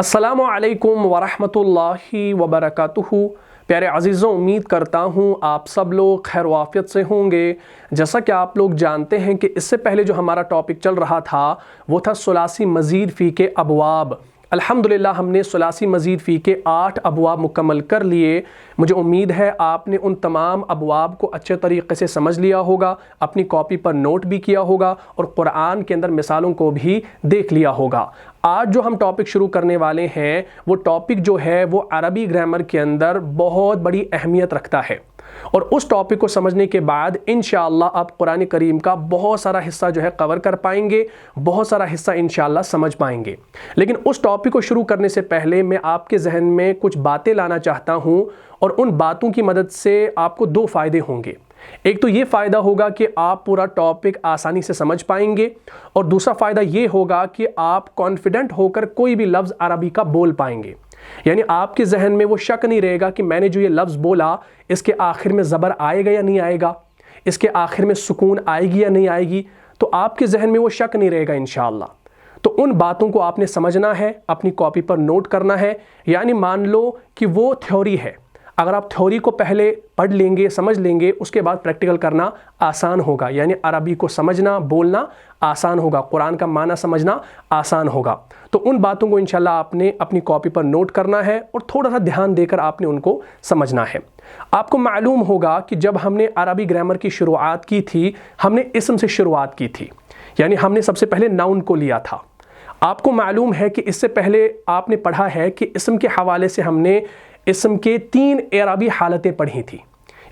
अस्सलामु अलैकुम वरहमतुल्लाहि वबरकातुहू। प्यारे अजीज़ों, उम्मीद करता हूँ आप सब लोग खैर वाफ़ियत से होंगे। जैसा कि आप लोग जानते हैं कि इससे पहले जो हमारा टॉपिक चल रहा था वो था सुलासी मज़ीद फ़ी के अबवाब। अल्हम्दुलिल्लाह हमने सुलासी मज़ीद फ़ी के 8 अबवाब मुकम्मल कर लिए। मुझे उम्मीद है आपने उन तमाम अबवाब को अच्छे तरीके से समझ लिया होगा, अपनी कॉपी पर नोट भी किया होगा और कुरान के अंदर मिसालों को भी देख लिया होगा। आज जो हम टॉपिक शुरू करने वाले हैं वो टॉपिक जो है वो अरबी ग्रामर के अंदर बहुत बड़ी अहमियत रखता है, और उस टॉपिक को समझने के बाद इंशाअल्लाह आप कुरान करीम का बहुत सारा हिस्सा जो है कवर कर पाएंगे, बहुत सारा हिस्सा इंशाअल्लाह समझ पाएंगे। लेकिन उस टॉपिक को शुरू करने से पहले मैं आपके जहन में कुछ बातें लाना चाहता हूँ, और उन बातों की मदद से आपको 2 फ़ायदे होंगे। एक तो ये फ़ायदा होगा कि आप पूरा टॉपिक आसानी से समझ पाएंगे, और दूसरा फ़ायदा ये होगा कि आप कॉन्फिडेंट होकर कोई भी लफ्ज़ अरबी का बोल पाएंगे। यानी आपके जहन में वो शक नहीं रहेगा कि मैंने जो ये लफ्ज़ बोला इसके आखिर में ज़बर आएगा या नहीं आएगा, इसके आखिर में सुकून आएगी या नहीं आएगी, तो आपके जहन में वो शक नहीं रहेगा इंशाअल्लाह। तो उन बातों को आपने समझना है, अपनी कॉपी पर नोट करना है। यानी मान लो कि वो थ्योरी है, अगर आप थ्योरी को पहले पढ़ लेंगे, समझ लेंगे, उसके बाद प्रैक्टिकल करना आसान होगा। यानी अरबी को समझना, बोलना आसान होगा, कुरान का माना समझना आसान होगा। तो उन बातों को इंशाल्लाह आपने अपनी कॉपी पर नोट करना है और थोड़ा सा ध्यान देकर आपने उनको समझना है। आपको मालूम होगा कि जब हमने अरबी ग्रामर की शुरुआत की थी, हमने इसम से शुरुआत की थी, यानी हमने सबसे पहले नाउन को लिया था। आपको मालूम है कि इससे पहले आपने पढ़ा है कि इसम के हवाले से हमने इसम के 3 एराबी हालतें पढ़ी थी।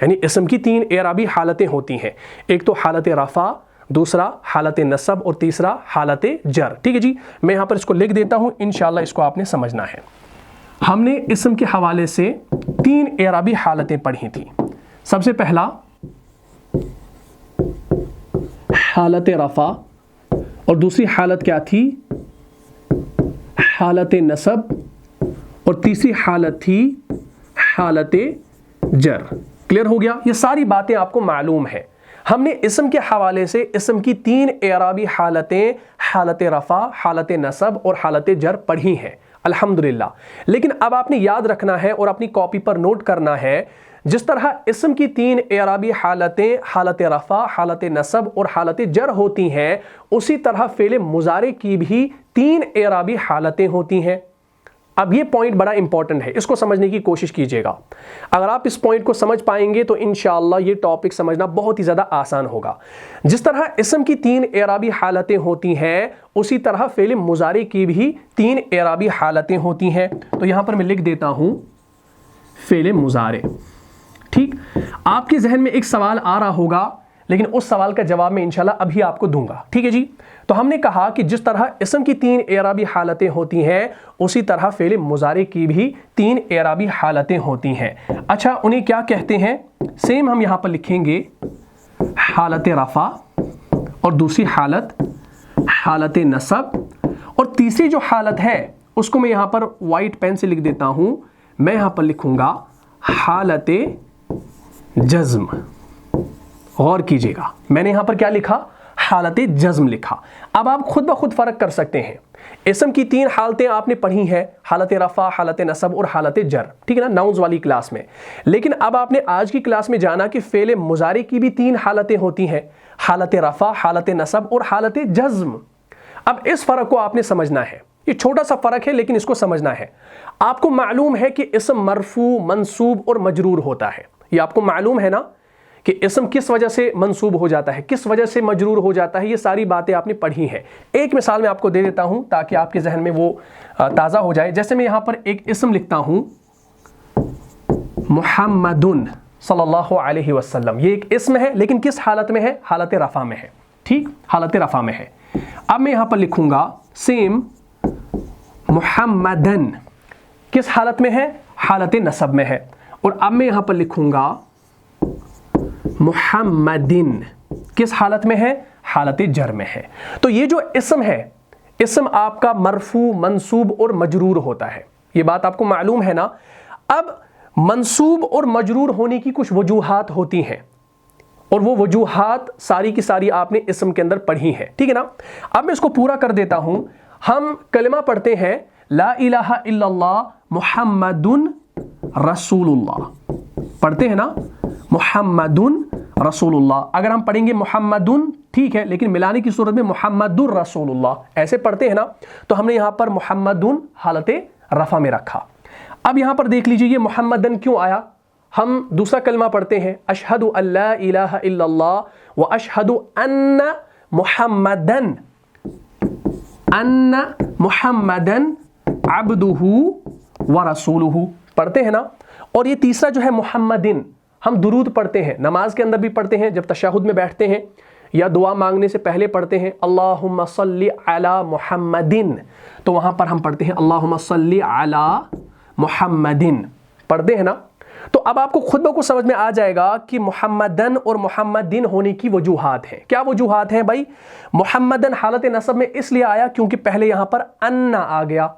यानी इसम की 3 एराबी हालतें होती हैं, एक तो हालत रफ़ा, दूसरा हालत नसब और तीसरा हालत जर। ठीक है जी, मैं यहाँ पर इसको लिख देता हूँ, इंशाअल्लाह इसको आपने समझना है। हमने इसम के हवाले से 3 एराबी हालतें पढ़ी थी। सबसे पहला हालत रफ़ा, और दूसरी हालत क्या थी, हालत नसब, और तीसरी हालत थी हालत जर। क्लियर हो गया? ये सारी बातें आपको मालूम है। हमने इसम के हवाले से इसम की 3 एराबी हालतें, हालत रफ़ा, हालत नसब और हालत जर पढ़ी हैं, अल्हम्दुलिल्लाह। लेकिन अब आपने याद रखना है और अपनी कॉपी पर नोट करना है, जिस तरह इसम की 3 एराबी हालतें हालत रफ़ा, हालत नसब और हालत जर होती हैं, उसी तरह फ़ेल मुज़ारे की भी 3 एराबी हालतें होती हैं। अब ये पॉइंट बड़ा इंपॉर्टेंट है, इसको समझने की कोशिश कीजिएगा। अगर आप इस पॉइंट को समझ पाएंगे तो इंशाअल्लाह ये टॉपिक समझना बहुत ही ज़्यादा आसान होगा। जिस तरह इसम की 3 एराबी हालतें होती हैं, उसी तरह फ़ेल मुज़ारे की भी 3 एराबी हालतें होती हैं। तो यहाँ पर मैं लिख देता हूँ फ़ेल मुज़ारे। ठीक, आपके जहन में एक सवाल आ रहा होगा, लेकिन उस सवाल का जवाब मैं इंशाल्लाह अभी आपको दूंगा। ठीक है जी, तो हमने कहा कि जिस तरह इसम की 3 एराबी हालतें होती हैं, उसी तरह फ़ेल मुज़ारे की भी 3 एराबी हालतें होती हैं। अच्छा, उन्हें क्या कहते हैं? सेम हम यहाँ पर लिखेंगे हालत रफ़ा, और दूसरी हालत हालत नसब, और तीसरी जो हालत है उसको मैं यहाँ पर वाइट पेन से लिख देता हूँ। मैं यहाँ पर लिखूँगा हालत जज़्म। गौर कीजिएगा, मैंने यहाँ पर क्या लिखा? हालत जज़्म लिखा। अब आप खुद ब खुद फ़र्क कर सकते हैं। इसम की 3 हालतें आपने पढ़ी हैं, हालत रफ़ा, हालत नसब और हालत जर, ठीक है ना, नाउन्स वाली क्लास में। लेकिन अब आपने आज की क्लास में जाना कि फ़ेल मुज़ारे की भी 3 हालतें होती हैं, हालत रफ़ा, हालत नसब और हालत जज़्म। अब इस फ़र्क को आपने समझना है। ये छोटा सा फ़र्क है, लेकिन इसको समझना है। आपको मालूम है कि इसम मरफू, मंसूब और मजरूर होता है। ये आपको मालूम है ना कि इसम किस वजह से मंसूब हो जाता है, किस वजह से मजरूर हो जाता है। ये सारी बातें आपने पढ़ी हैं। एक मिसाल मैं आपको दे देता हूं ताकि आपके जहन में वो ताज़ा हो जाए। जैसे मैं यहाँ पर एक इसम लिखता हूँ मुहम्मदुन सल्लल्लाहु अलैहि वसल्लम। ये एक इसम है, लेकिन किस हालत में है? हालत रफ़ा में है। ठीक, हालत रफ़ा में है। अब मैं यहाँ पर लिखूँगा सेम मुहम्मदन, किस हालत में है? हालत नसब में है। और अब मैं यहाँ पर लिखूँगा मुहम्मदिन, किस हालत में है? हालत जर में है। तो ये जो इसम है, इसम आपका मरफू, मंसूब और मजरूर होता है। ये बात आपको मालूम है ना। अब मंसूब और मजरूर होने की कुछ वजूहात होती हैं, और वो वजूहात सारी की सारी आपने इसम के अंदर पढ़ी है। ठीक है ना। अब मैं इसको पूरा कर देता हूं। हम कलमा पढ़ते हैं, ला इलाहा इल्लल्लाह मुहम्मदुन रसूलुल्लाह, पढ़ते हैं ना मुहम्मदुन रसूलुल्लाह। अगर हम पढ़ेंगे मुहम्मदुन ठीक है, लेकिन मिलाने की सूरत में मुहम्मदुर रसूलुल्लाह ऐसे पढ़ते हैं ना, तो हमने यहां पर मुहम्मदुन हालत रफा में रखा। अब यहां पर देख लीजिए ये मुहम्मदन क्यों आया। हम दूसरा कलमा पढ़ते हैं अशहदु अल्ला इलाहा इल्लल्लाह व अशहदु अन्ना मुहम्मदन अब्दुहु व रसूलुहु, पढ़ते हैं ना। और ये तीसरा जो है मुहम्मदिन, हम दुरूद पढ़ते हैं, नमाज के अंदर भी पढ़ते हैं, जब तशहुद में बैठते हैं या दुआ मांगने से पहले पढ़ते हैं अल्लाहुम्मा सल्ली अला मुहम्मदिन, तो वहां पर हम पढ़ते हैं अल्लाहुम्मा सल्ली अला मुहम्मदिन, पढ़ते हैं ना। तो अब आपको खुद ब खुद समझ में आ जाएगा कि मुहम्मदन और मुहम्मदिन होने की वजूहात हैं। क्या वजूहात हैं भाई? मुहम्मदन हालत नसब में इसलिए आया क्योंकि पहले यहां पर अन्ना आ गया,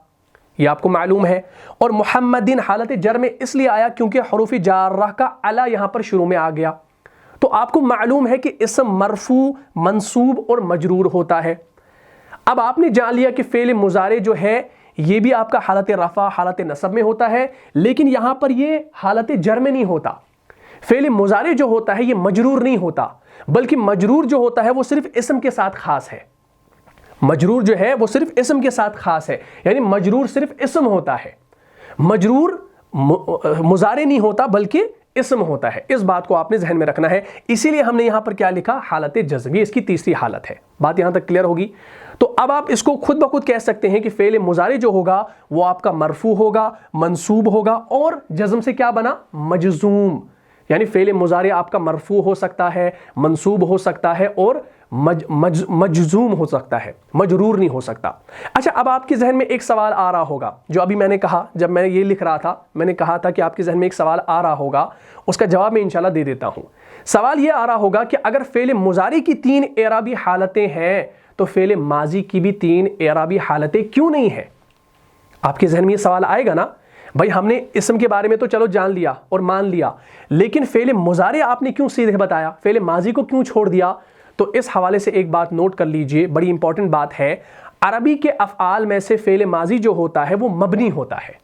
ये आपको मालूम है। और मुहम्मदिन हालत जर में इसलिए आया क्योंकि हरूफ जारह का अला यहां पर शुरू में आ गया। तो आपको मालूम है कि इसम मरफू, मंसूब और मजरूर होता है। अब आपने जान लिया कि फेल मुजारे जो है ये भी आपका हालत रफा, हालत नसब में होता है, लेकिन यहां पर ये हालत जर में नहीं होता। फेल मुजारे जो होता है ये मजरूर नहीं होता, बल्कि मजरूर जो होता है वो सिर्फ इसम के साथ खास है। मजरूर जो है वो सिर्फ इसम के साथ खास है, यानी मजरूर सिर्फ इसम होता है, मजरूर मुजारे नहीं होता बल्कि इसम होता है। इस बात को आपने जहन में रखना है, इसीलिए हमने यहां पर क्या लिखा, हालत जज़्म, ये इसकी तीसरी हालत है। बात यहां तक क्लियर होगी। तो अब आप इसको खुद ब खुद कह सकते हैं कि फेल मुजारे जो होगा वो आपका मरफू होगा, मंसूब होगा, और जज़्म से क्या बना, मजजूम। यानी फेल मुजारे आपका मरफू हो सकता है, मंसूब हो सकता है, और मजजूम हो सकता है, मजरूर नहीं हो सकता। अच्छा, अब आपके जहन में एक सवाल आ रहा होगा, जो अभी मैंने कहा, जब मैं ये लिख रहा था मैंने कहा था कि आपके जहन में एक सवाल आ रहा होगा, उसका जवाब मैं इंशाल्लाह दे देता हूं। सवाल ये आ रहा होगा कि अगर फेल मुजारी की 3 एराबी हालतें हैं तो फेल माजी की भी 3 एराबी हालतें क्यों नहीं है? आपके जहन में ये सवाल आएगा ना। भाई हमने इसम के बारे में तो चलो जान लिया और मान लिया, लेकिन फेल मुजारे आपने क्यों सीधे बताया, फेल माजी को क्यों छोड़ दिया? तो इस हवाले से एक बात नोट कर लीजिए, बड़ी इंपॉर्टेंट बात है। अरबी के अफ़आल में से फेल माजी जो होता है वो मबनी होता है।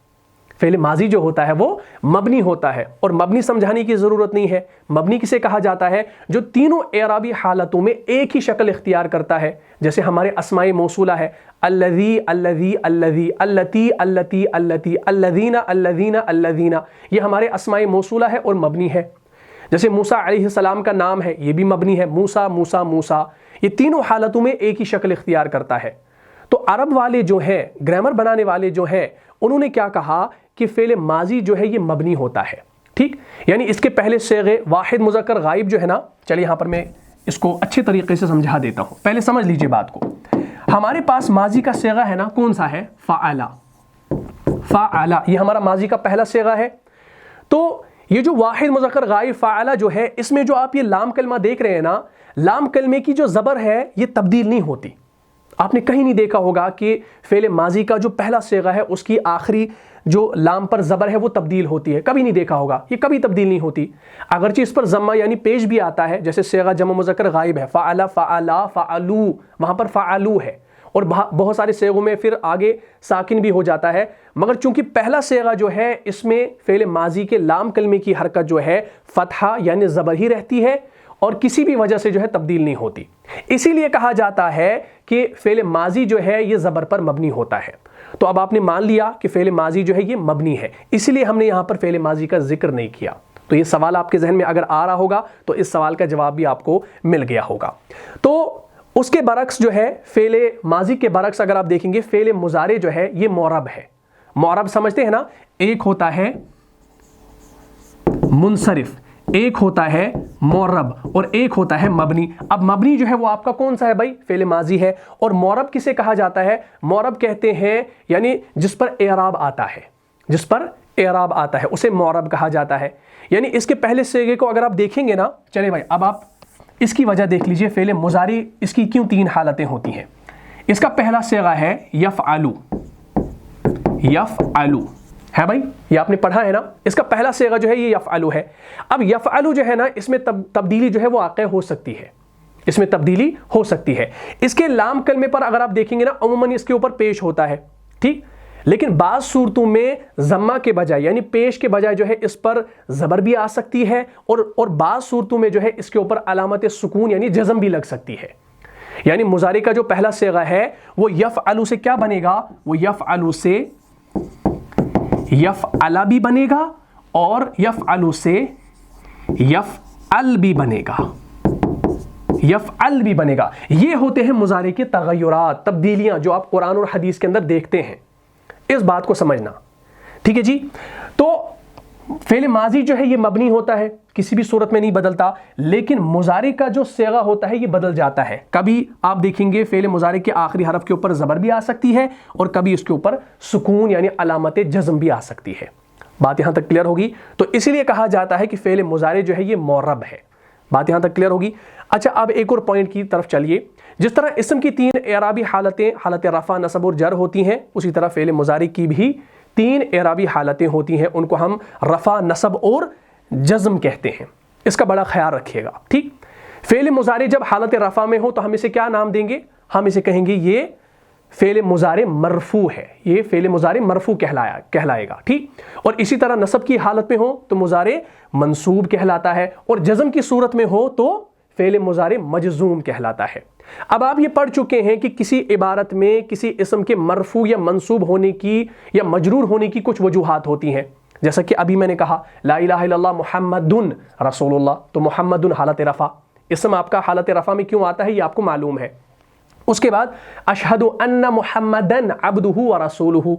फेल माजी जो होता है वो मबनी होता है, और मबनी समझाने की ज़रूरत नहीं है। मबनी किसे कहा जाता है? जो तीनों एराबी हालतों में एक ही शक्ल इख्तियार करता है। जैसे हमारे अस्माए मौसूला है अल्लज़ी अल्लज़ी अल्लज़ी, अल्लती अल्लती अल्लती, अल्लज़ीना अल्लज़ीना अल्लज़ीना, ये हमारे अस्माए मौसूला है और मबनी है। जैसे मूसा अलैहिस्सलाम का नाम है, ये भी मबनी है, मूसा मूसा मूसा। ये तीनों हालतों में एक ही शक्ल इख्तियार करता है। तो अरब वाले जो हैं, ग्रामर बनाने वाले जो हैं, उन्होंने क्या कहा कि फेल माजी जो है ये मबनी होता है। ठीक, यानी इसके पहले सेगे वाहिद मुज़क्कर गायब जो है ना, चलिए यहाँ पर मैं इसको अच्छे तरीके से समझा देता हूँ। पहले समझ लीजिए बात को। हमारे पास माजी का सेगा है ना, कौन सा है? फ़अला। फ़अला ये हमारा माजी का पहला सेगा है। तो ये जो वाहिद मुज़क्कर गायब फ़अला जो है, इसमें जो आप ये लाम कलमा देख रहे हैं ना, लाम कलमे की जो ज़बर है ये तब्दील नहीं होती। आपने कहीं नहीं देखा होगा कि फेल माजी का जो पहला सेगा है उसकी आखिरी जो लाम पर ज़बर है वो तब्दील होती है, कभी नहीं देखा होगा, ये कभी तब्दील नहीं होती। अगरचे इस पर ज़म्मा यानी पेश भी आता है, जैसे सेगा जमा मुज़क्कर गायब है, फ़अला फ़अला फ़अलू, वहाँ पर फ़अलू है, और बहुत सारे सेगों में फिर आगे साकिन भी हो जाता है। मगर चूंकि पहला सेगा जो है इसमें फेल माजी के लाम कलमे की हरकत जो है फतहा यानी ज़बर ही रहती है, और किसी भी वजह से जो है तब्दील नहीं होती। इसीलिए कहा जाता है कि फेल माजी जो है ये ज़बर पर मबनी होता है। तो अब आपने मान लिया कि फेल माजी जो है ये मबनी है, इसीलिए हमने यहाँ पर फेल माजी का जिक्र नहीं किया। तो ये सवाल आपके जहन में अगर आ रहा होगा तो इस सवाल का जवाब भी आपको मिल गया होगा। तो उसके बरक्स जो है, फेल माजी के बरक्स अगर आप देखेंगे, फेल मुजारे जो है ये मोरब है। मोरब समझते हैं ना, एक होता है मुनसरिफ, एक होता है मोरब, और एक होता है मबनी। अब मबनी जो है वो आपका कौन सा है भाई? फेल माजी है। और मोरब किसे कहा जाता है? मोरब कहते हैं यानी जिस पर एराब आता है, जिस पर एराब आता है उसे मोरब कहा जाता है। यानी इसके पहले सेगे को अगर आप देखेंगे ना, चले भाई अब आप इसकी वजह देख लीजिए। फेल मुजारी इसकी क्यों 3 हालतें होती हैं? इसका पहला सेगा है यफ़अलू, यफ़अलू है भाई, ये आपने पढ़ा है ना। इसका पहला सेगा जो है ये यफ़अलू है। अब यफ़अलू जो है ना, इसमें तब्दीली जो है वो वाक़ई हो सकती है, इसमें तब्दीली हो सकती है। इसके लाम कलमे पर अगर आप देखेंगे ना, अमूमन इसके ऊपर पेश होता है। ठीक, لیکن بعض صورتوں میں ضمہ کے بجائے یعنی پیش کے بجائے جو ہے اس پر زبر بھی آ سکتی ہے اور بعض صورتوں میں جو ہے اس کے اوپر علامت سکون یعنی جزم بھی لگ سکتی ہے. یعنی مضارع کا جو پہلا صیغہ ہے وہ یفعل سے کیا بنے گا؟ وہ یفعل سے یفعل بھی بنے گا اور یفعل سے یفعل بھی بنے گا. یفعل بھی بنے گا. یہ ہوتے ہیں مضارع کے تغیرات، تبدیلیاں جو آپ قرآن اور حدیث کے اندر دیکھتے ہیں. اس بات کو سمجھنا. ٹھیک ہے جی. تو فعل ماضی جو ہے یہ مبنی ہوتا ہے، کسی بھی صورت میں نہیں بدلتا، لیکن مضارع کا جو صیغہ ہوتا ہے یہ بدل جاتا ہے. کبھی آپ دیکھیں گے فعل مضارع کے آخری حرف کے اوپر زبر بھی آ سکتی ہے اور کبھی اس کے اوپر سکون یعنی علامت جزم بھی آ سکتی ہے. بات یہاں تک کلیئر ہوگی؟ تو اسی لیے کہا جاتا ہے کہ فعل مضارع جو ہے یہ معرب ہے. بات یہاں تک کلیئر ہوگی؟ اچھا اب ایک اور پوائنٹ کی طرف چلیے. جس طرح اسم کی 3 اعرابی حالتیں حالت رفع، نصب اور جر ہوتی ہیں، اسی طرح فعل مضارع کی بھی 3 اعرابی حالتیں ہوتی ہیں. ان کو ہم رفع، نصب اور جزم کہتے ہیں. اس کا بڑا خیال رکھیے گا. ٹھیک. فعل مضارع جب حالت رفع میں ہو تو ہم اسے کیا نام دیں گے؟ ہم اسے کہیں گے یہ فعل مضارع مرفوع ہے. یہ فعل مضارع مرفوع کہلائے گا. ٹھیک. اور اسی طرح نصب کی حالت میں ہو تو مضارع منصوب کہلاتا ہے اور جزم کی صورت میں ہو تو فعل مضارع مجزوم کہلاتا ہے. اب آپ یہ پڑھ چکے ہیں کہ کسی عبارت میں کسی اسم کے مرفوع یا منصوب ہونے کی یا مجرور ہونے کی کچھ وجوہات ہوتی ہیں. جیسا کہ ابھی میں نے کہا لا الہ الا اللہ محمد رسول اللہ، تو محمد حالت رفع. اسم آپ کا حالت رفع میں کیوں آتا ہے یہ آپ کو معلوم ہے. اس کے بعد اشہد ان محمدن عبدہ ورسولہ،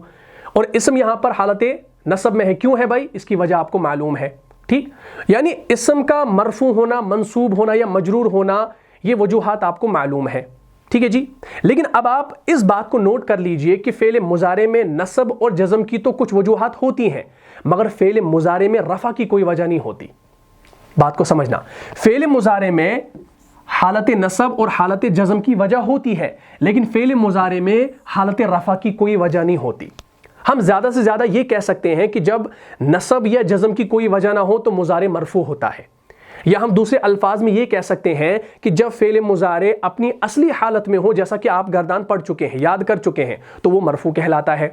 اور اسم یہاں پر حالت نصب میں ہے. کیوں ہے بھائی؟ اس کی وجہ آپ کو معلوم ہے. ٹھیک. یعنی اسم کا مرفوع ہونا، منصوب ہونا یا مجرور ہونا یہ وجوہات آپ کو معلوم ہے. ٹھیک ہے جی. لیکن اب آپ اس بات کو نوٹ کر لیجئے کہ فعل مضارع میں نصب اور جزم کی تو کچھ وجوہات ہوتی ہیں مگر فعل مضارع میں رفع کی کوئی وجہ نہیں ہوتی. بات کو سمجھنا. فعل مضارع میں حالت نصب اور حالت جزم کی وجہ ہوتی ہے لیکن فعل مضارع میں حالت رفع کی کوئی وجہ نہیں ہوتی. ہم زیادہ سے زیادہ یہ کہہ سکتے ہیں کہ جب نصب یا جزم کی کوئی وجہ نہ ہو تو مضارع مرفوع ہوتا ہے، یا ہم دوسرے الفاظ میں یہ کہہ سکتے ہیں کہ جب فعل مضارع اپنی اصلی حالت میں ہو، جیسا کہ آپ گردان پڑھ چکے ہیں، یاد کر چکے ہیں، تو وہ مرفوع کہلاتا ہے.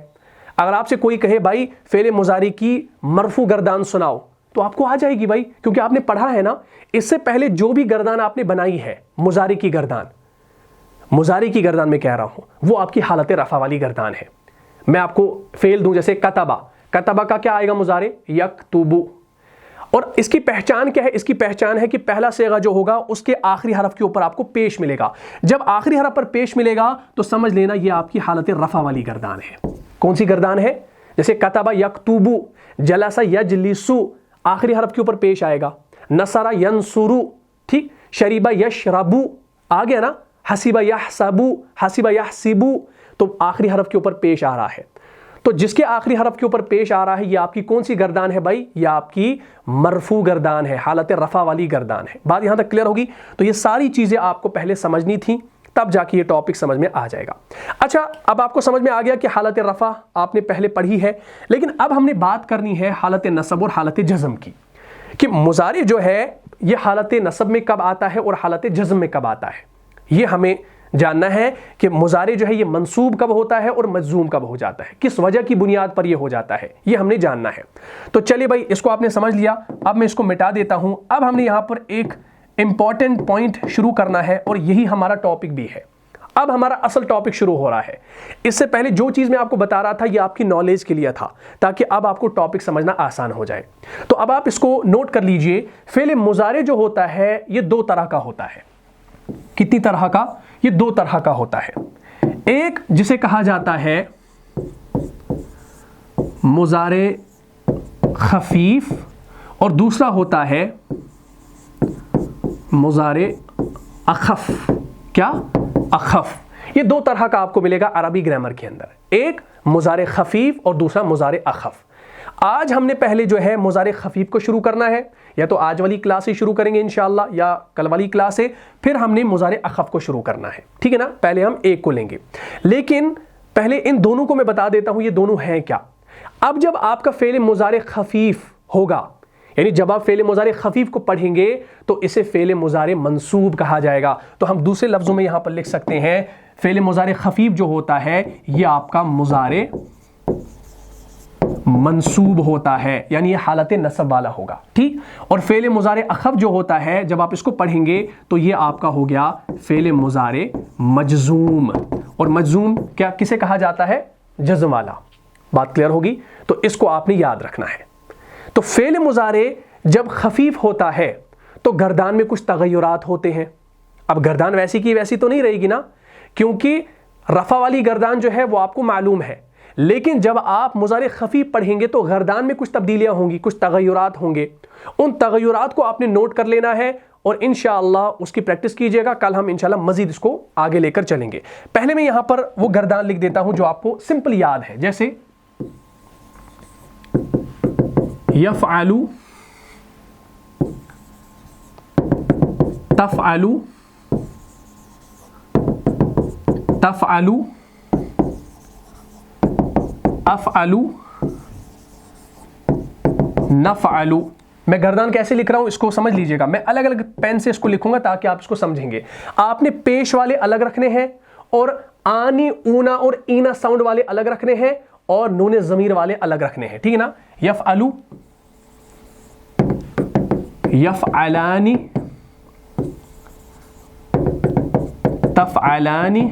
اگر آپ سے کوئی کہے بھائی فعل مضارع کی مرفوع گردان سناؤ تو آپ کو آ جائے گی بھائی، کیونکہ آپ نے پڑھا ہے نا. اس سے پہلے جو بھی گردان آپ نے بنائی ہے مضارع کی گردان میں کہہ رہا ہوں، وہ آپ کی حالت رفع والی گردان ہے. میں آپ کو فعل دوں جیسے کتبہ کا کیا آئے گا مضارع؟ یکتبو. اور اس کی پہچان کیا ہے؟ اس کی پہچان ہے کہ پہلا صیغہ جو ہوگا اس کے آخری حرف کے اوپر آپ کو پیش ملے گا. جب آخری حرف پر پیش ملے گا تو سمجھ لینا یہ آپ کی حالت رفع والی گردان ہے. کون سی گردان ہے؟ جیسے کتبہ یکتبو، جلس یجلسو، آخری حرف کے اوپر پیش آئے گا. نصر ینصرو، ٹھیک. شرب یشربو، آ گیا نا. حسب یحسبو، حسب یحسبو، تو آخری حرف کے اوپر پیش آ رہا ہے. تو جس کے آخری حرف کے اوپر پیش آ رہا ہے یہ آپ کی کون سی گردان ہے بھائی؟ یہ آپ کی مرفوع گردان ہے، حالت رفع والی گردان ہے. بات یہاں تک کلیئر ہوگی؟ تو یہ ساری چیزیں آپ کو پہلے سمجھنی تھیں، تب جا کے یہ ٹاپک سمجھ میں آ جائے گا. اچھا اب آپ کو سمجھ میں آ گیا کہ حالت رفع آپ نے پہلے پڑھی ہے، لیکن اب ہم نے بات کرنی ہے حالت نصب اور حالت جزم کی، کہ مضارع جو ہے یہ حالت نصب میں کب آتا ہے اور حالت جزم میں کب آتا ہے. یہ ہمیں جاننا ہے کہ مضارع جو ہے یہ منصوب کب ہوتا ہے اور مجزوم کب ہو جاتا ہے، کس وجہ کی بنیاد پر یہ ہو جاتا ہے، یہ ہم نے جاننا ہے. تو چلیے بھائی اس کو آپ نے سمجھ لیا. اب میں اس کو مٹا دیتا ہوں. اب ہم نے یہاں پر ایک امپورٹنٹ پوائنٹ شروع کرنا ہے اور یہی ہمارا ٹاپک بھی ہے. اب ہمارا اصل ٹاپک شروع ہو رہا ہے. اس سے پہلے جو چیز میں آپ کو بتا رہا تھا یہ آپ کی نالج کے لیے تھا تاکہ اب آپ کو ٹاپک سمجھنا آسان ہو جائے. تو اب آپ اس کو نوٹ کر لیجئے. فعل مضارع جو ہوتا ہے یہ 2 طرح کا ہوتا ہے. کتنی طرح کا؟ یہ 2 طرح کا ہوتا ہے. ایک جسے کہا جاتا ہے مضارع خفیف اور دوسرا ہوتا ہے مضارع اخف. کیا؟ اخف. یہ 2 طرح کا آپ کو ملے گا عربی گرامر کے اندر. ایک مضارع خفیف اور دوسرا مضارع اخف. آج ہم نے پہلے جو ہے مضارع خفیف کو شروع کرنا ہے، یا تو آج والی کلاس سے شروع کریں گے انشاءاللہ یا کل والی کلاس سے، پھر ہم نے مضارع اخف کو شروع کرنا ہے. ٹھیک ہے نا. پہلے ہم ایک کو لیں گے، لیکن پہلے ان دونوں کو میں بتا دیتا ہوں یہ دونوں ہیں کیا. اب جب آپ کا فعل مضارع خفیف ہوگا، یعنی جب آپ فعل مضارع خفیف کو پڑھیں گے تو اسے فعل مضارع منصوب کہا جائے گا. تو ہم دوسرے لفظوں میں یہاں پر لکھ سکتے ہیں فعل مضارع خفیف جو ہوتا ہے یہ آپ کا مضارع منصوب ہوتا ہے، یعنی یہ حالت نصب والا ہوگا، ٹھیک. اور فعل مضارع اخف جو ہوتا ہے جب آپ اس کو پڑھیں گے تو یہ آپ کا ہو گیا فعل مضارع مجزوم. اور مجزوم کیا کسے کہا جاتا ہے؟ جزم والا. بات کلیئر ہوگی؟ تو اس کو آپ نے یاد رکھنا ہے. تو فعل مضارع جب خفیف ہوتا ہے تو گردان میں کچھ تغیرات ہوتے ہیں. اب گردان ویسی کی ویسی تو نہیں رہے گی نا، کیونکہ رفع والی گردان جو ہے وہ آپ کو معلوم ہے، لیکن جب آپ مضارع خفیف پڑھیں گے تو گردان میں کچھ تبدیلیاں ہوں گی، کچھ تغیرات ہوں گے. ان تغیرات کو آپ نے نوٹ کر لینا ہے اور انشاءاللہ اس کی پریکٹس کیجئے گا. کل ہم انشاءاللہ مزید اس کو آگے لے کر چلیں گے. پہلے میں یہاں پر وہ گردان لکھ دیتا ہوں جو آپ کو سمپل یاد ہے، جیسے یفعلو، تفعلو، تفعلو، افعلو، نفعلو. میں گردان کیسے لکھ رہا ہوں اس کو سمجھ لیجئے گا. میں الگ الگ پین سے اس کو لکھوں گا تاکہ آپ اس کو سمجھیں گے. آپ نے پیش والے الگ رکھنے ہیں اور آنی، اونا اور اینا ساؤنڈ والے الگ رکھنے ہیں اور نون ضمیر والے الگ رکھنے ہیں، ٹھیک ہے نا. یفعلو، یفعلانی، تفعلانی،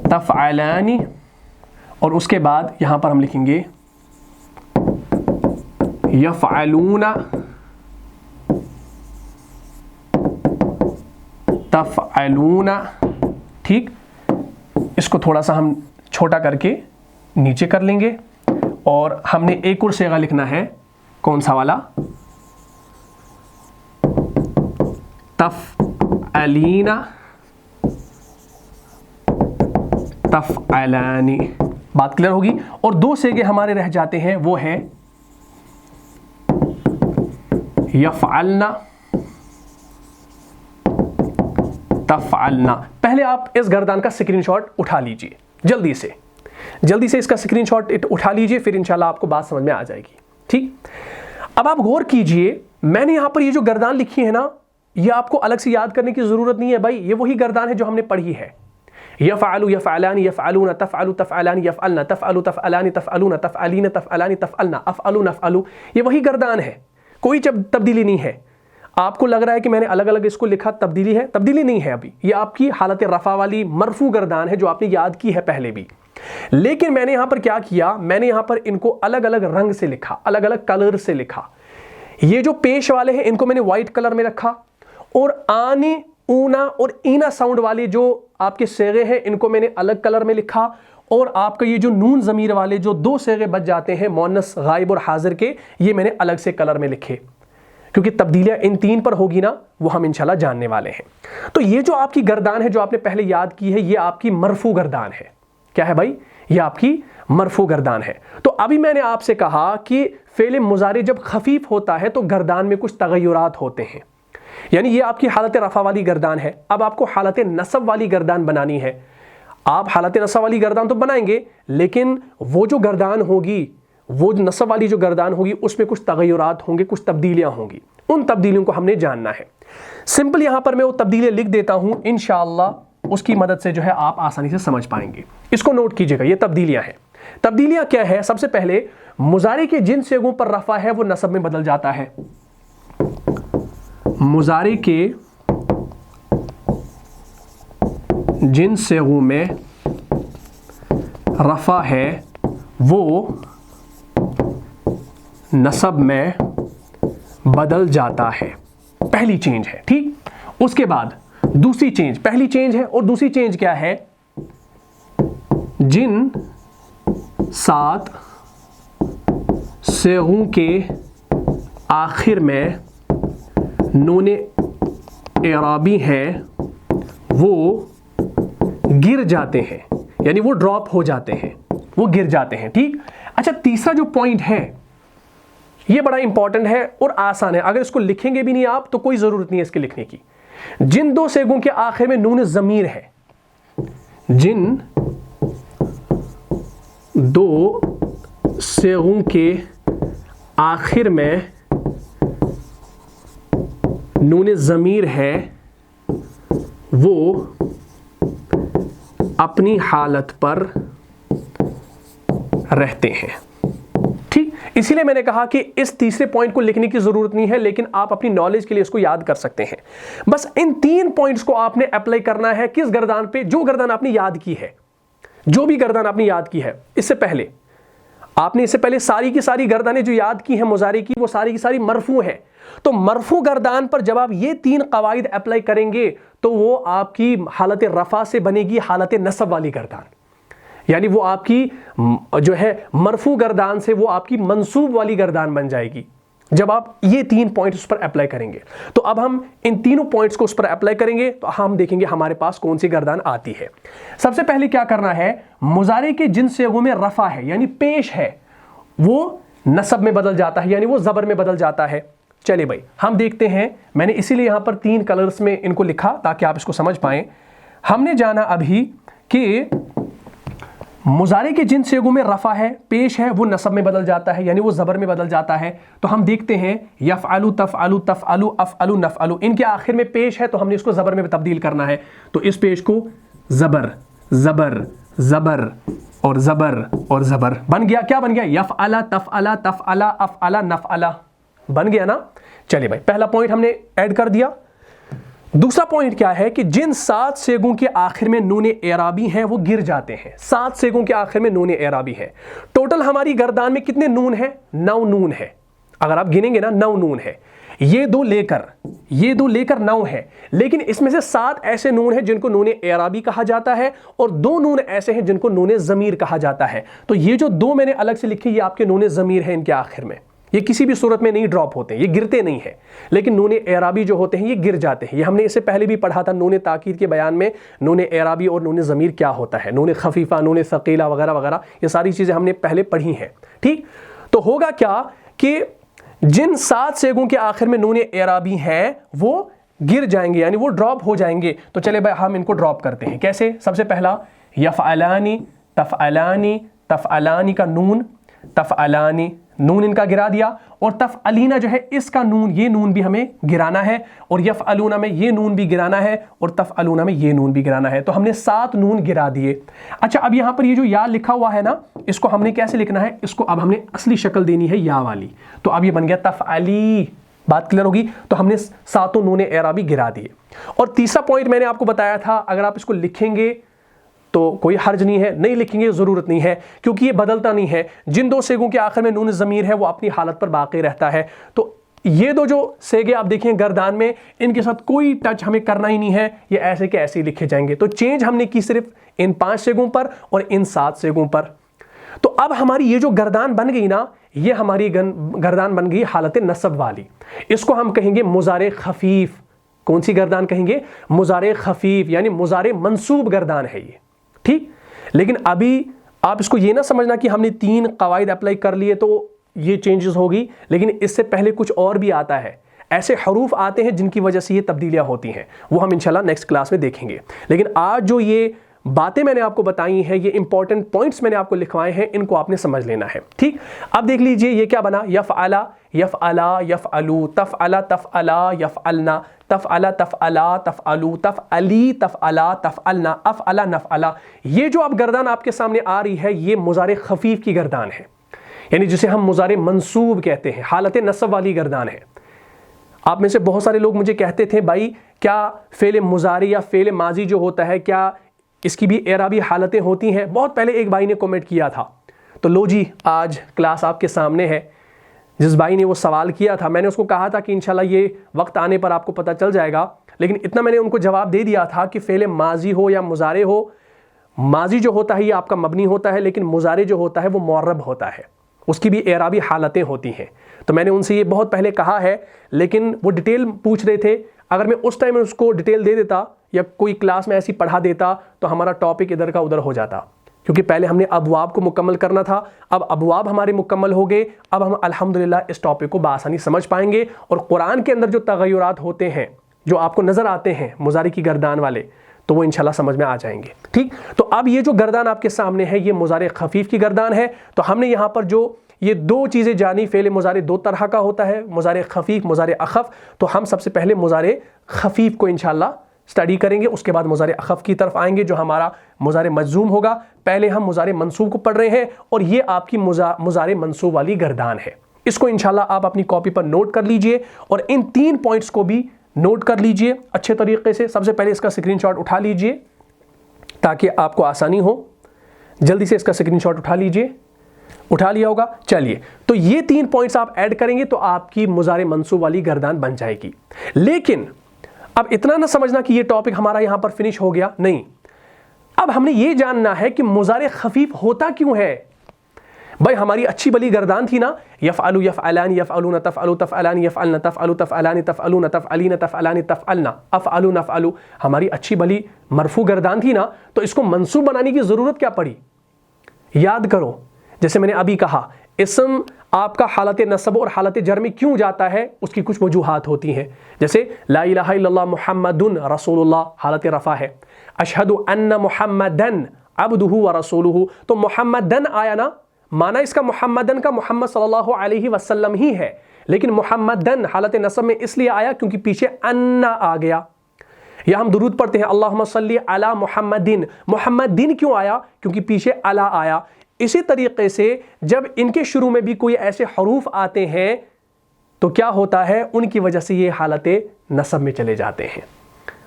تفعلانی. اور اس کے بعد یہاں پر ہم لکھیں گے یفعلون، تفعلون، ٹھیک. اس کو تھوڑا سا ہم چھوٹا کر کے نیچے کر لیں گے اور ہم نے ایک اور صیغہ لکھنا ہے. کون سا والا؟ تفعلین، تفعلانی. بات کلیئر ہوگی؟ اور دو صیغے ہمارے رہ جاتے ہیں، وہ ہے یفعلنا، تفعلنا. پہلے آپ اس گردان کا اسکرین شاٹ اٹھا لیجئے، جلدی سے اس کا اسکرین شاٹ اٹھا لیجئے، پھر انشاءاللہ آپ کو بات سمجھ میں آ جائے گی، ٹھیک. اب آپ غور کیجئے، میں نے یہاں پر یہ جو گردان لکھی ہے نا، یہ آپ کو الگ سے یاد کرنے کی ضرورت نہیں ہے بھائی، یہ وہی گردان ہے جو ہم نے پڑھی ہے. یفعلو، یفعلانی، یفعلون، تفعلو، تفعلانی، یفعلنا، تفعلو، تفعلانی، تفعلون، تفعلین، تفعلانی، تفعلنا، افعلو، نفعلو. یہ وہی گردان ہے، کوئی تبدیلی نہیں ہے. آپ کو لگ رہا ہے کہ میں نے الگ الگ اس کو لکھا، تبدیلی ہے؟ تبدیلی نہیں ہے. ابھی یہ آپ کی حالت رفع والی مرفوع گردان ہے جو آپ نے یاد کی ہے پہلے بھی. لیکن میں نے یہاں پر کیا کیا، میں نے یہاں پر ان کو الگ الگ رنگ سے لکھا، الگ الگ کلر سے لکھا. یہ جو پیش والے ہیں ان کو میں نے وائٹ کلر میں رکھا، اور آنی، اونا اور اینا ساؤنڈ والے جو آپ کے صیغے ہیں ان کو میں نے الگ کلر میں لکھا. اور آپ کا یہ جو نون ضمیر والے جو دو صیغے بچ جاتے ہیں مؤنث غائب اور حاضر کے، یہ میں نے الگ سے کلر میں لکھے، کیونکہ تبدیلیاں ان تین پر ہوگی نا، وہ ہم انشاءاللہ جاننے والے ہیں. تو یہ جو آپ کی گردان ہے جو آپ نے پہلے یاد کی ہے، یہ آپ کی مرفوع گردان ہے. کیا ہے بھائی؟ یہ آپ کی مرفوع گردان ہے. تو ابھی میں نے آپ سے کہا کہ فعل مضارع جب خفیف ہوتا ہے تو گردان میں کچھ تغیرات ہوتے ہیں، یعنی یہ آپ کی حالت رفع والی گردان ہے. اب آپ کو حالت نصب والی گردان بنانی ہے. آپ حالت نصب والی گردان تو بنائیں گے، لیکن وہ جو گردان ہوگی، وہ نصب والی جو گردان ہوگی، اس میں کچھ تغیرات ہوں گے، کچھ تبدیلیاں ہوں گی. ان تبدیلیوں کو ہم نے جاننا ہے. سمپل یہاں پر میں وہ تبدیلیاں لکھ دیتا ہوں، انشاءاللہ اس کی مدد سے جو ہے آپ آسانی سے سمجھ پائیں گے. اس کو نوٹ کیجئے گا، یہ تبدیلیاں ہیں. تبدیلیاں کیا ہے؟ سب سے پہلے مضارع کے جن صیغوں پر رفع ہے وہ نصب میں بدل جاتا ہے. مضارع کے جن صیغوں میں رفع ہے وہ نصب میں بدل جاتا ہے. پہلی چینج ہے، ٹھیک. اس کے بعد دوسری چینج، پہلی چینج ہے اور دوسری چینج کیا ہے؟ جن 7 صیغوں کے آخر میں نون اعرابی ہیں وہ گر جاتے ہیں، یعنی وہ ڈراپ ہو جاتے ہیں، وہ گر جاتے ہیں، ٹھیک. اچھا، تیسرا جو پوائنٹ ہے یہ بڑا امپورٹنٹ ہے اور آسان ہے. اگر اس کو لکھیں گے بھی نہیں آپ تو کوئی ضرورت نہیں ہے اس کے لکھنے کی. جن 2 صیغوں کے آخر میں نون ضمیر ہے، جن 2 صیغوں کے آخر میں نون ضمیر ہے وہ اپنی حالت پر रहते हैं। ठीक, इसीलिए मैंने कहा कि इस तीसरे पॉइंट को लिखने की जरूरत नहीं है, लेकिन आप अपनी नॉलेज के लिए इसको याद कर सकते हैं। बस इन 3 पॉइंट्स को आपने अप्लाई करना है किस गर्दान पे? जो गर्दान आपने याद की है, जो भी गर्दान आपने याद की है। इससे पहले सारी की सारी गर्दानें जो याद की हैं मुजारे की, वो सारी की सारी मरफू हैं। तो मरफू गर्दान पर जब आप ये 3 कवाइद अप्लाई करेंगे तो वो आपकी हालत रफा से बनेगी हालत नसब वाली गर्दान, यानी वो आपकी जो है मरफू गर्दान से वो आपकी मंसूब वाली गर्दान बन जाएगी जब आप ये 3 पॉइंट्स उस पर अप्लाई करेंगे। तो अब हम इन तीनों पॉइंट्स को उस पर अप्लाई करेंगे तो हम देखेंगे हमारे पास कौन सी गर्दान आती है। सबसे पहले क्या करना है, मुजारे के जिन सेगों में रफा है यानी पेश है वो नसब में बदल जाता है, यानी वो ज़बर में बदल जाता है। चलिए भाई हम देखते हैं, मैंने इसीलिए यहां पर 3 कलर्स में इनको लिखा ताकि आप इसको समझ पाएं। हमने जाना अभी कि मुजारे के जिन सेगों में रफा है, पेश है, वो नसब में बदल जाता है, यानी वो ज़बर में बदल जाता है। तो हम देखते हैं यफ़अलु, तफ़अलु, तफ़अलु, अफ़अलु, नफ़अलु, इनके आखिर में पेश है तो हमने इसको ज़बर में तब्दील करना है। तो इस पेश को ज़बर ज़बर ज़बर और ज़बर और ज़बर बन गया। क्या बन गया? यफ़अला, तफ़अला, तफ़अला, अफ़अला, नफ़अला बन गया ना। चलिए भाई पहला पॉइंट हमने ऐड कर दिया। दूसरा पॉइंट क्या है कि जिन 7 सेगों के आखिर में नून एराबी हैं वो गिर जाते हैं। 7 सेगों के आखिर में नून एराबी है। टोटल हमारी गर्दान में कितने नून है? 9 नून है। अगर आप गिनेंगे ना 9 नून है। ये दो लेकर 9 है, लेकिन इसमें से 7 ऐसे नून हैं जिनको नून एराबी कहा जाता है और 2 नून ऐसे हैं जिनको नून ज़मीर कहा जाता है। तो ये जो 2 मैंने अलग से लिखे ये आपके नून ज़मीर है, इनके आखिर में ये किसी भी सूरत में नहीं ड्रॉप होते, ये गिरते नहीं है, लेकिन नून एराबी जो होते हैं ये गिर जाते हैं। ये हमने इससे पहले भी पढ़ा था नून ताकीद के बयान में, नून एराबी और नून ज़मीर क्या होता है, नून खफीफा, नून सकीला वगैरह वगैरह, ये सारी चीज़ें हमने पहले पढ़ी हैं। ठीक, तो होगा क्या कि जिन 7 सेगों के आखिर में नून एराबी हैं वो गिर जाएंगे, यानी वो ड्रॉप हो जाएंगे। तो चले भाई हम इनको ड्रॉप करते हैं। कैसे? सबसे पहला यफ़अलानी, तफ़अलानी, तफ़अलानी का नून, तफ़अलानी नून इनका गिरा दिया, और तफ़अलीना जो है इसका नून, ये नून भी हमें गिराना है, और यफ़अलूना में ये नून भी गिराना है, और तफ़अलूना में ये नून भी गिराना है। तो हमने 7 नून गिरा दिए। अच्छा, अब यहाँ पर ये जो या लिखा हुआ है ना, इसको हमने कैसे लिखना है? इसको अब हमने असली शक्ल देनी है या वाली। तो अब ये बन गया तफ़अली। बात क्लियर होगी? तो हमने 7 नून एराबी गिरा दिए। और तीसरा पॉइंट मैंने आपको बताया था, अगर आप इसको लिखेंगे तो कोई हर्ज नहीं है, नहीं लिखेंगे ज़रूरत नहीं है, क्योंकि ये बदलता नहीं है। जिन 2 सेगों के आखिर में नून ज़मीर है वो अपनी हालत पर बाकी रहता है। तो ये 2 जो सेगे आप देखें गर्दान में, इनके साथ कोई टच हमें करना ही नहीं है, ये ऐसे के ऐसे ही लिखे जाएंगे। तो चेंज हमने की सिर्फ इन 5 सेगों पर और इन 7 सेगों पर। तो अब हमारी ये जो गर्दान बन गई ना, ये हमारी गर्दान बन गई हालत नसब वाली। इसको हम कहेंगे मुजारे खफीफ। कौन सी गर्दान कहेंगे? मुजारे खफीफ, यानी मुजारे मंसूब गर्दान है ये। ठीक, लेकिन अभी आप इसको ये ना समझना कि हमने 3 कवाइद अप्लाई कर लिए तो ये चेंजेस होगी, लेकिन इससे पहले कुछ और भी आता है। ऐसे हरूफ आते हैं जिनकी वजह से ये तब्दीलियां होती हैं, वो हम इंशाल्लाह नेक्स्ट क्लास में देखेंगे। लेकिन आज जो ये बातें मैंने आपको बताई हैं, ये इंपॉर्टेंट पॉइंट्स मैंने आपको लिखवाए हैं, इनको आपने समझ लेना है। ठीक, अब देख लीजिए ये क्या बना? यफ़अला, यफ़अला, यफ़अलू, तफ़अला, तफ़अला, यफ़अलना, तफ़अला, तफ़अला, तफ़अलू, तफ़अली, तफ़अला, तफ़अलना, अफ़अला, नफ़अला। ये जो अब गर्दान आपके सामने आ रही है ये मुजारे खफीफ की गर्दान है, यानी जिसे हम मुजारे मंसूब कहते हैं, हालत नसब वाली गर्दान है। आप में से बहुत सारे लोग मुझे कहते थे भाई क्या फ़ेल मुजारी या फ़ेल माजी जो होता है क्या इसकी भी एराबी हालतें होती हैं? बहुत पहले एक भाई ने कमेंट किया था। तो लो जी, आज क्लास आपके सामने है। जिस भाई ने वो सवाल किया था, मैंने उसको कहा था कि इंशाल्लाह ये वक्त आने पर आपको पता चल जाएगा, लेकिन इतना मैंने उनको जवाब दे दिया था कि फ़ेल माजी हो या मुजारे हो, माजी जो होता है ये आपका मबनी होता है, लेकिन मुजारे जो होता है वो मुअर्रब होता है, उसकी भी एराबी हालतें होती हैं। तो मैंने उनसे ये बहुत पहले कहा है, लेकिन वो डिटेल पूछ रहे थे। अगर मैं उस टाइम उसको डिटेल दे देता या कोई क्लास में ऐसी पढ़ा देता तो हमारा टॉपिक इधर का उधर हो जाता, क्योंकि पहले हमने अबवाब को मुकम्मल करना था। अब अबवाब हमारे मुकम्मल हो गए, अब हम अल्हम्दुलिल्लाह इस टॉपिक को बआसानी समझ पाएंगे। और कुरान के अंदर जो तगय्युरात होते हैं, जो आपको नज़र आते हैं मुजारी की गर्दान वाले, तो वो इंशाल्लाह समझ में आ जाएंगे। ठीक, तो अब ये जो गर्दान आपके सामने है ये मुजारे खफीफ की गर्दान है। तो हमने यहाँ पर जो ये 2 चीज़ें जानी, फ़ेल मुजारे 2 तरह का होता है, मुजारे खफीफ, मुजारे अखफ। तो हम सबसे पहले मुजारे खफीफ को इंशाल्लाह اسٹڈی کریں گے، اس کے بعد مضارع اخف کی طرف آئیں گے جو ہمارا مضارع مجزوم ہوگا۔ پہلے ہم مضارع منصوب کو پڑھ رہے ہیں اور یہ آپ کی مضارع منصوب والی گردان ہے۔ اس کو انشاءاللہ آپ اپنی کاپی پر نوٹ کر لیجئے اور ان 3 پوائنٹس کو بھی نوٹ کر لیجئے اچھے طریقے سے۔ سب سے پہلے اس کا اسکرین شاٹ اٹھا لیجئے تاکہ آپ کو آسانی ہو، جلدی سے اس کا اسکرین شاٹ اٹھا لیجئے۔ اٹھا لیا ہوگا؟ چلیے، تو یہ 3 پوائنٹس آپ ایڈ کریں گے تو آپ کی مضارع منصوب والی گردان بن جائے گی۔ لیکن اب اتنا نہ سمجھنا کہ یہ ٹاپک ہمارا یہاں پر فنش ہو گیا، نہیں، اب ہم نے یہ جاننا ہے کہ مضارع خفیف ہوتا کیوں ہے۔ بھائی ہماری اچھی بلی گردان تھی نا، یفعلو یفعلان یفعلون تفعلو تفعلان یفعلن تفعلو تفعلان تفعلون تفعلین تفعلان تفعلن افعلو نفعلو، ہماری اچھی بلی مرفوع گردان تھی نا، تو اس کو منصوب بنانے کی ضرورت کیا پڑی؟ یاد کرو، جیسے میں نے ابھی کہا، اسم آپ کا حالت نصب اور حالت جر میں کیوں جاتا ہے، اس کی کچھ وجوہات ہوتی ہیں۔ جیسے لا الہ الا اللہ محمد رسول اللہ حالت رفع ہے، اشہد ان محمدن عبدہ ورسولہ، تو محمدن آیا نا، معنی اس کا محمدن کا محمد صلی اللہ علیہ وسلم ہی ہے، لیکن محمدن حالت نصب میں اس لیے آیا کیونکہ پیچھے ان آ گیا۔ یا ہم درود پڑھتے ہیں اللہم صلی علی محمدن، محمدن کیوں آیا؟ کیونکہ پیچھے علی آیا۔ اسی طریقے سے جب ان کے شروع میں بھی کوئی ایسے حروف آتے ہیں تو کیا ہوتا ہے، ان کی وجہ سے یہ حالت نصب میں چلے جاتے ہیں،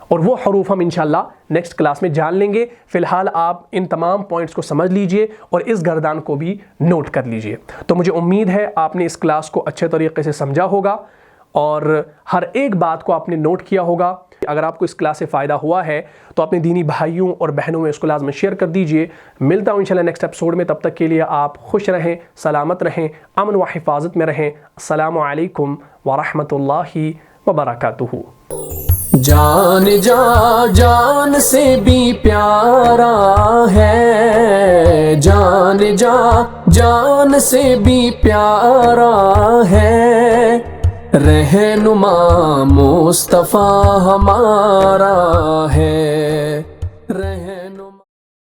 اور وہ حروف ہم انشاءاللہ نیکسٹ کلاس میں جان لیں گے۔ فی الحال آپ ان تمام پوائنٹس کو سمجھ لیجئے اور اس گردان کو بھی نوٹ کر لیجئے۔ تو مجھے امید ہے آپ نے اس کلاس کو اچھے طریقے سے سمجھا ہوگا اور ہر ایک بات کو آپ نے نوٹ کیا ہوگا۔ اگر آپ کو اس کلاس سے فائدہ ہوا ہے تو اپنے دینی بھائیوں اور بہنوں میں اس کو لازم شیئر کر دیجئے۔ ملتا ہوں انشاءاللہ نیکسٹ ایپیسوڈ میں، تب تک کے لیے آپ خوش رہیں، سلامت رہیں، امن و حفاظت میں رہیں۔ السلام علیکم ورحمۃ اللہ وبرکاتہ۔ جان جان سے بھی پیارا ہے، جان جان سے بھی پیارا ہے، رہنما مصطفیٰ ہمارا ہے۔